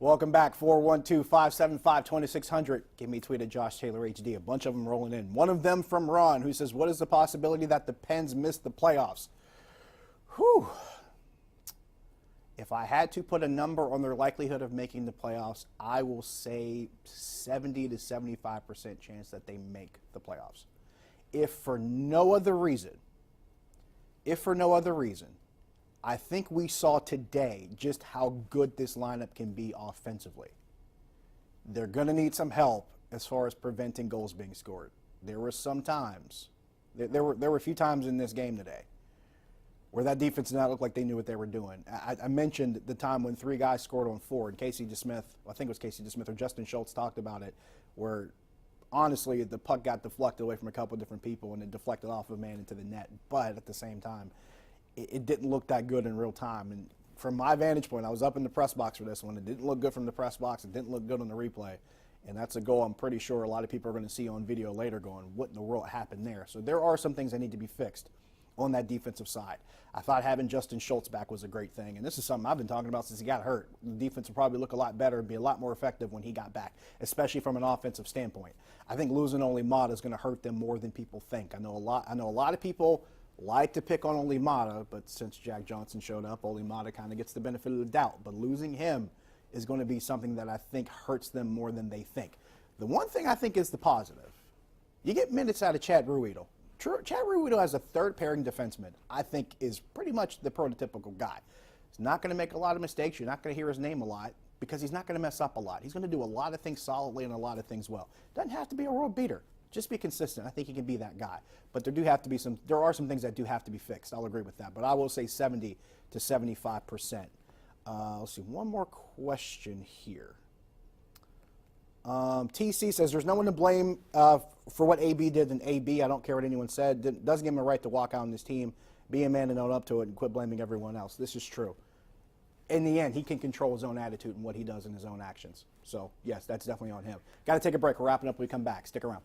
Welcome back, 412-575-2600. Give me a tweet at Josh Taylor HD. A bunch of them rolling in. One of them from Ron, who says, what is the possibility that the Pens miss the playoffs? Whew. If I had to put a number on their likelihood of making the playoffs, I will say 70 to 75% chance that they make the playoffs. If for no other reason, I think we saw today just how good this lineup can be offensively. They're going to need some help as far as preventing goals being scored. There were some times, there were a few times in this game today where that defense did not look like they knew what they were doing. I mentioned the time when 3 guys scored on 4, and Casey DeSmith, I think it was Casey DeSmith or Justin Schultz talked about it, where honestly the puck got deflected away from a couple of different people and it deflected off a man into the net. But at the same time, it didn't look that good in real time. And from my vantage point, I was up in the press box for this one. It didn't look good from the press box. It didn't look good on the replay. And that's a goal I'm pretty sure a lot of people are going to see on video later going, what in the world happened there? So there are some things that need to be fixed on that defensive side. I thought having Justin Schultz back was a great thing. And this is something I've been talking about since he got hurt. The defense will probably look a lot better and be a lot more effective when he got back, especially from an offensive standpoint. I think losing Olimata is going to hurt them more than people think. I know a lot of people like to pick on Olimata, but since Jack Johnson showed up, Olimata kind of gets the benefit of the doubt. But losing him is going to be something that I think hurts them more than they think. The one thing I think is the positive, you get minutes out of Chad Ruedel. Chad Ruedel as a third-pairing defenseman, I think, is pretty much the prototypical guy. He's not going to make a lot of mistakes. You're not going to hear his name a lot because he's not going to mess up a lot. He's going to do a lot of things solidly and a lot of things well. Doesn't have to be a world beater. Just be consistent. I think he can be that guy. But there are some things that do have to be fixed. I'll agree with that. But I will say 70 to 75%. Let's see, one more question here. TC says there's no one to blame for what AB did than AB. I don't care what anyone said. Doesn't give him a right to walk out on this team, be a man and own up to it, and quit blaming everyone else. This is true. In the end, he can control his own attitude and what he does in his own actions. So, yes, that's definitely on him. Got to take a break. We're wrapping up when we come back. Stick around.